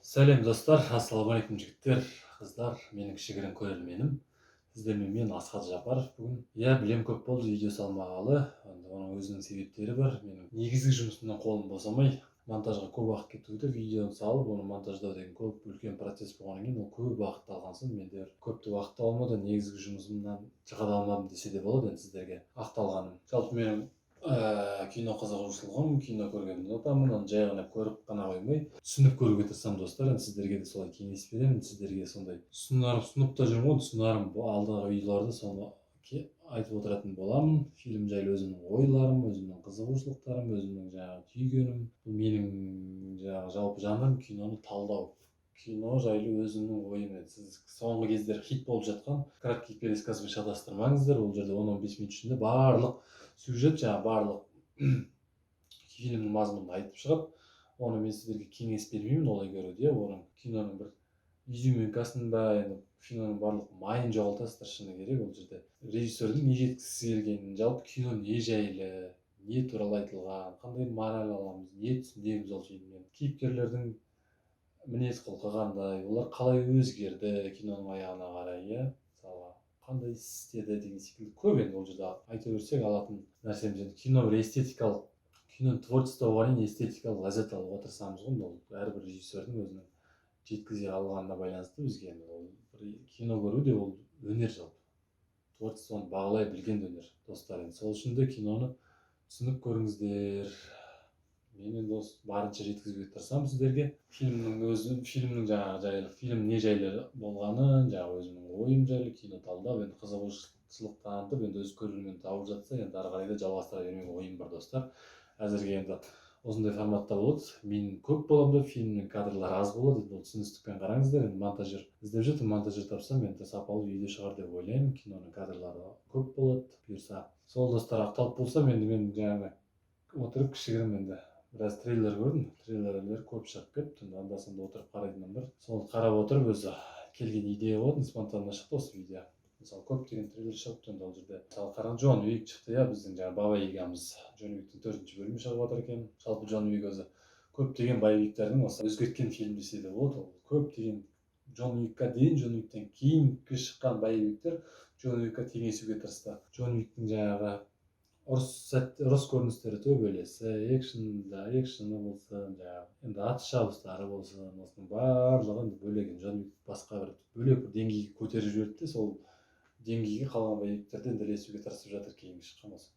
Сәлем достар, ассалаумағалейкум жігіттер, қыздар, менің кішігірім көрерменім. Сіздермен мен Асхат Жапаров бүгін. Білем көп болды видео салмағалы, оның өзінің себептері бар. Менің негізгі жұмысымнан қолым босамай, монтажға көп уақыт кетуде, видеоны салып, оны монтаждау деген көп үлкен процесс болғаннан кейін, ол көп уақыт алған соң менде көпті уақыт алмады, негізгі жұмысымнан шыға алмадым десе де болады, енді сіздерге ақталғаным. Жалпы менің кино қызығушылығым, кино көргенді ұнатамын, оны жай ғана көріп қана қоймай түсініп көруге тырысамын достар. Енді сіздерге де солай кеңес беремін, сіздерге сондай ұсынып та жүрмін ғой, ұсынарым алдағы видеоларда соны айтып отыратын боламын. Фильм жайлы өзімнің ойларым, өзімнің қызығушылықтарым, өзімнің жаңағы түйгенім, менің жаңағы жалпы жанрым киноны талдау, кино жайлы өзімнің ойым. Сіз соңғы кездері хит болып жатқан краткий пересказбен шатастырмаңыздар, ол жерде 10-15 минут ішінде барлық сюжет, жаңағы барлық фильмнің мазмұнын айтып шығып, оны мен сіздерге кеңес бермеймін олай көруде. Оның киноның бір изюминкасын ба, енді киноның барлық майын жоғалтасыздар шыны керек. Ол жерде режиссердің не жеткізгісі келгенін, жалпы кино не жайлы, не туралы айтылған, қандай мораль аламыз, не түсінеміз ол фильмнен, кейіпкерлердің мінез құлқы қандай, олар қалай өзгерді киноның аяғына қарай, мысалы қандай істеді деген секілді көп. Енді ол жерде айта берсек алатын нәрсеміз, енді кино бір эстетикалық, киноны творчество болғаннан кейін эстетикалық ләззат алуға тырысамыз ғой. Ол әрбір режиссердің өзінің жеткізе алғанына байланысты бізге. Ол кино көру де ол өнер, жалпы творчествоны бағалай білген өнер достар. Енді сол үшін де киноны түсініп көріңіздер. Мен енді барынша жеткізуге тырысамын сіздерге. Фильмнің жаңағы жайлы, фильм не жайлы болғанын, жаңағы өзімнің ойым жайлы кино талдап, енді қызығушылық танытып, енді өз көрермен тауып жатса, енді ары қарай да жалғастыра бермек ойым бар достар. Әзірге енді осындай форматта болады. Мен көп боламын деп, фильмнің кадрлары аз болады, бұл түсіністікпен қараңыздар. Енді монтажер іздеп жүрмін, монтажер тапсам енді сапалы видео шығар деп ойлаймын. Киноның кадрлары көп болады бұйырса. Сол достар ақталып болса, енді мен жаңағы отырып кішігірім енді біраз трейлер көрдім. Трейлерлер көп шығып кетті. Анда-санда отырып қарайтынмын бір. Соны қарап отырып өзі келген идея болды, спонтанно шықты осы видео. Мысалы көптеген трейлер шығыпты. Ол жерде мысалы қараңыз, Джон Уик шықты, біздің жаңағы баба егамыз Джон Уиктің 4-ші бөлімі шығып жатыр екен. Жалпы Джон Уик өзі көптеген боевиктердің осы өзгерткен фильм десе де болады. Ол көптеген Джон Уикқа дейін, Джон Уиктен кейінгі шыққан боевиктер Джон Уикқа теңесуге тырысты. Джон Уиктің жаңағы ұрыс көріністері төбелесі, экшені болсын, жаңағы енді атыс шабыстары болсын, осының барлығы енді бөлек. Джон Уик басқа бір бөлек бір деңгейге көтеріп жіберді де, сол деңгейге қалған боевиктерді енді ілесуге тырысып жатыр кейінгі шыққан осы.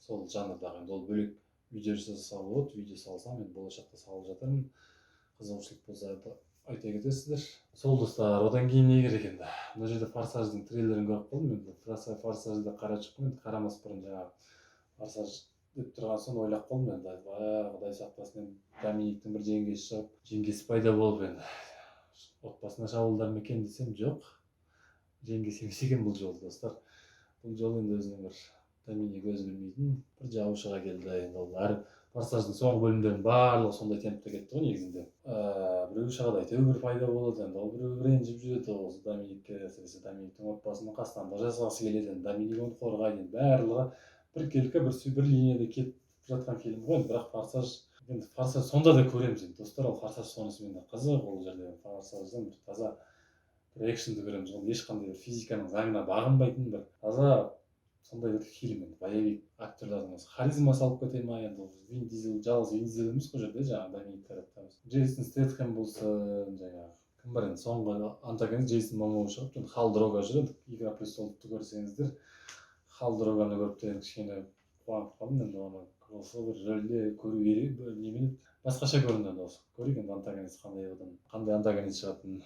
Сол жанрдағы енді ол бөлек видео жасаса болады, видео салсам енді болашақта салып жатырмын. Қызығушылық болса айта кетесіздер. Сол достар, одан кейін не керек енді? Мына жерде Форсаждың трейлерін көріп қалдым. Енді Форсажды қарап шықпын, енді қарамас бұрын жаңағы Форсаж деп тұрған соң ойлап қалдым енді, Құдай сақтасын, Доминиктің бір жеңгесі шығып, жеңгесі пайда болып енді отбасына шабуылдар ма екен десем, жоқ. Жеңгесі емес екен бұл жолы достар. Бұл жолы енді өзінің бір Доминик өзі білмейтін бір жауы шыға келді. Енді ол әр Форсаждың соңғы бөлімдерінің барлығы сондай темпте кетті ғой негізінде. Біреу шығады, әйтеуір бір пайда болады, енді ол біреу ренжіп жүреді, осы Доминикке, әсіресе Доминиктің отбасына қастандық жасағысы келеді, енді Доминик оны қорғайды, енді барлығы біркелкі бір линияда кетіп жатқан фильм ғой. Бірақ Форсаж сонда да көреміз енді достар. Ол Форсаж сонысымен де қызық. Ол жерде Форсаждан бір таза бір экшнді көреміз. Ол ешқандай бір физиканың заңына бағынбайтын бір таза сондай бір фильм. Енді боевик актерлардың харизмасы алып кете ма, енді Вин Дизель, жалғыз Вин Дизель емес қой жерде, жаңағы Доминик тараптамыз. Джейсон Стэтхэм болсын, жаңағы кім бар енді, соңғы антагонист Джейсон Момоа шығып, енді Хал Дрога жүр. Енді Игра престоловты көрсеңіздер, Хал Дроганы көріп те кішкене қуанып қалдым. енді оны осы бір рөлде көру керек, немен басқаша көрінді. Енді осы көрейік енді антагонист қандай антагонист шығатынын,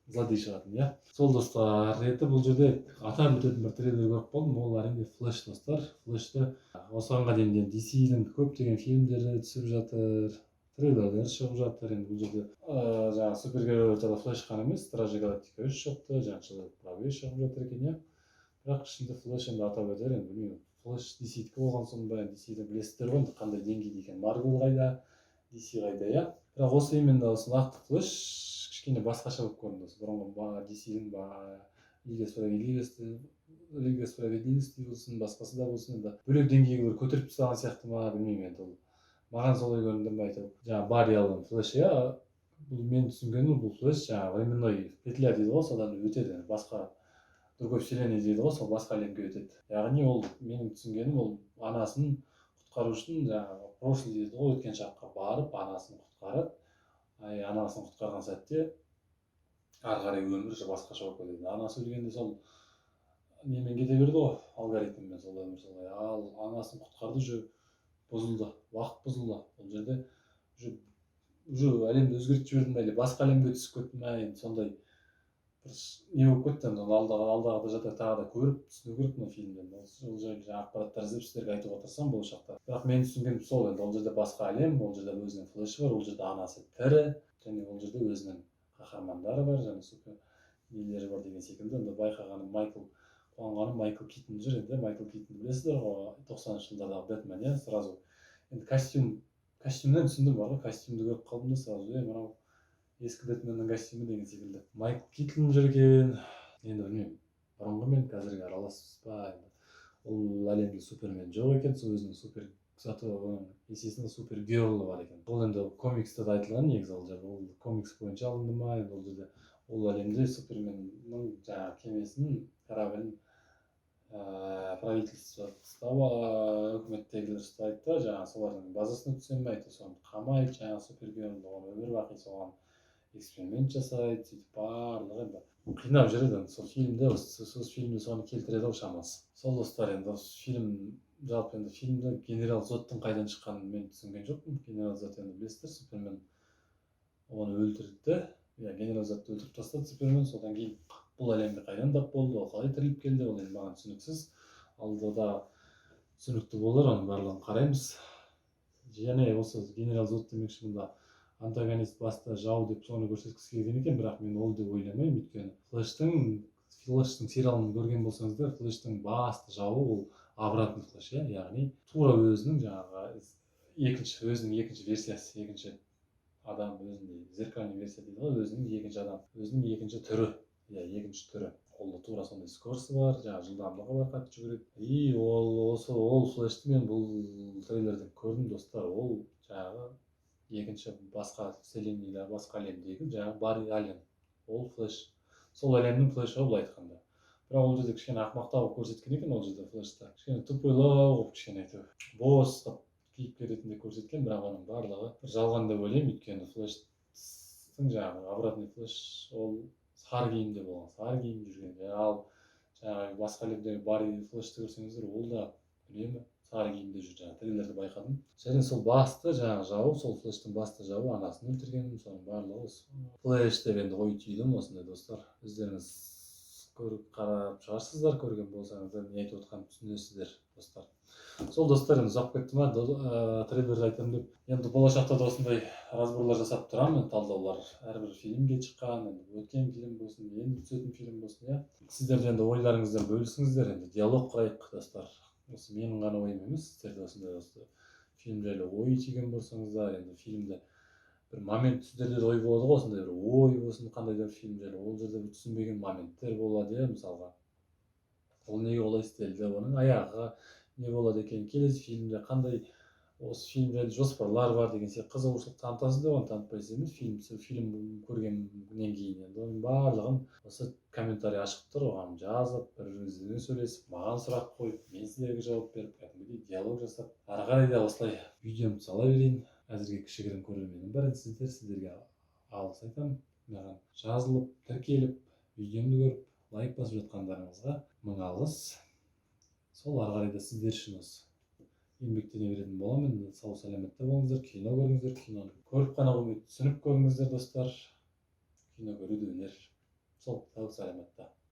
злодей шығатын. Сол достар, бұл жерде атап өтетін бір трейлер көріп қалдым. Ол әрине Флэш достар. Флэшті осыған дейін DC-дің көптеген фильмдері түсіп жатыр, трейлерлер шығып жатыр. Енді бұл жерде жаңағы супергеройлар туралы Флэш қана емес, Стражи Галактика 3 шықты, жаңағы Прогресс шығып жатыр екен. Бірақ ішінде Флэш енді атап өтер, енді білмеймін. Флэш DC-дікі болған соң ба, DC-ді білесіздер ғой, қандай деңгейде екен. Марвел қайда, DC қайда, Бірақ осы именно осы нақты Флэш кішкене басқаша болып көрінді. Бұрынғы DC-дің Лига справедливости болсын, басқасы да болсын, енді бөлек деңгейге көтеріп тастаған сияқты ма, білмеймін. енді ол маған солай көрінді ме, әйтеуір жаңағы Барри Аллен Флэш, бұл мен түсінгенім бұл флеш жаңағы временной петля дейді ғой, содан өтеді, басқа другой вселенная дейді ғой, сол басқа әлемге өтеді. Яғни ол менің түсінгенім ол анасын құтқару үшін жаңағы прошлый дейді ғой, өткен шаққа барып анасын құтқарады. Анасын құтқарған сәтте ары қарай өмірі басқаша болып кетеді. Анасы өлгенде сол немен кете берді ғой, алгоритммен сол өмір солай. Ал анасын құтқарды, уже бұзылды, уақыт бұзылды. Ол жерде уже әлемді өзгертіп жіберді ме, или басқа әлемге түсіп кетті ме, енді сондай бір не болып кетті. Енді алдағы жата тағы да көріп түсіну керек мына фильмден. Ол жайлы жаңа ақпараттар іздеп сіздерге айтуға тырысамын болашақта. Бірақ мен түсінгенім сол, енді ол жерде басқа әлем, ол жерде өзінің флеші бар, ол жерде анасы тірі, және ол жерде өзінің қаһармандары бар, және супер нелері бар деген секілді. Енді байқағаным қуанғаным Майкл Китон жүр. Енді Майкл Китонды білесіздер ғой, 90-шы жылдардағы Бэтмен, иә, сразу енді костюмнен түсіндім бар ғой, костюмді көріп қалдым да сразу, мынау ескі Бэтменнің костюмі деген секілді. Майкл Китон жүрген, енді білмеймін, бұрынғы мен қазіргі араласпыз ба, енді ол әлемде супермен жоқ екен, сол өзінің супер заты, оның есесінде супер герлы бар екен. Ол енді комикста да айтылған негізі, ол жерде ол комикс бойынша алынды ма, енді ол жерде ол әлемде суперменнің жаңағы кемесін, кораблін правительство үкіметтегілер ұстайды да, жаңағы солардың базасына түсем айтты, соны қамайды, жаңағы супергерлді, оған өмір бақи соған эксперимент жасайды, сөйтіп барлығы енді қинап жүреді. Сол фильмде, сол фильмде соны келтіреді ғой шамасы. Сол достар, енді осы фильм, жалпы енді фильмде генерал Зодтың қайдан шыққанын мен түсінген жоқпын. Генерал Зод енді білесіздер, супермен оны өлтірді, генерал Зодты өлтіріп тастады супермен, содан кейін бұл әлемге қайдан тап болды, ол қалай тіріліп келді, ол енді маған түсініксіз. Алдыда түсінікті болар, оның барлығын қараймыз. Және осы генерал Зод демекші мұнда антагонист, басты жау деп соны көрсеткісі келген екен, бірақ мен ол деп ойламаймын. Өйткені флештің сериалын көрген болсаңыздар, флештің басты жауы ол обратный флеш, яғни тура өзінің жаңағы өзінің екінші версиясы, екінші адам, өзінің зеркальный версия дейді ғой, өзінің екінші адам, өзінің екінші түрі, екінші түрі. Қолда тура сондай скоросты бар, жаңағы жылдамдығы бар, қатты жүгіреді. И ол флешті мен бұл трейлерден көрдім достар. Ол жаңағы екінші басқа вселенныйда, басқа әлемдегі жаңағы Барри Аллен. Ол флеш, сол әлемнің флеші ғой, былай айтқанда. Бірақ ол жерде кішкене ақымақтау көрсеткен екен, ол жерде флешті. Кішкене тупойлау қылып, кішкене әйтеуір бос қылып кейіпкер ретінде көрсеткен, бірақ оның барлығы жалған деп ойлаймын. Өйткені флештің жаңағы обратный флеш ол сары киімде болған, сары киімде жүрген. Ал жаңағы басқа әлемдегі Барри флешті көрсеңіздер, ол да үнемі сары киімде жүр, жаңағы трейлерді байқадым. Және сол басты жаңағы жауы, сол флештің басты жауы анасын өлтірген, соның барлығы флеш деп енді ой түйдім осындай достар. Өздеріңіз көріп қарап шығарсыздар, көрген болсаңыздар не айтып отқанын түсінесіздер достар. Сол достар, енді ұзап кетті ма, трейлерді айтамын деп. Енді болашақта да осындай разборлар жасап тұрамын, талдаулар. Әрбір фильмге шыққан, енді өткен фильм болсын, енді түсетін фильм болсын, Сіздер де енді ойларыңыздан бөлісіңіздер, енді диалог құрайық достар. Осы менің ғана ойым емес, сіздер де осындай фильм жайлы ой түйген болсаңыздар, енді фильмде бір момент сіздерде ой болады ғой, осындай бір ой болсын, қандай да фильм жайлы, ол жерде бір түсінбеген моменттер болады, мысалға ол неге олай істелді, оның аяғы не болады екен, келесі фильмде қандай осы фильм жайлы жоспарлар бар деген сияқты қызығушылық танытасыз да, оны танытпайсыз емес. Фильм көргеннен кейін енді оның барлығын осы комментарий ашық тұр, оған жазып, бір-біріңізбен сөйлесіп, маған сұрақ қойып, мен сіздерге жауап беріп, кәдімгідей диалог жасап, ары қарай да осылай видеомды сала берейін. Әзірге кішігірім көрерменім бар, сіздерге алғыс айтамын. Маған жазылып, тіркеліп, видеомды көріп, лайк басып жатқандарыңызға мың алғыс. Сол ары қарай да сіздер үшін осы еңбектене беретін боламын. Сау сәлеметте болыңыздар, кино көріңіздер, киноны көріп қана қоймай түсініп көріңіздер достар. Кино көру де өнер. Сол, сау сәлеметте.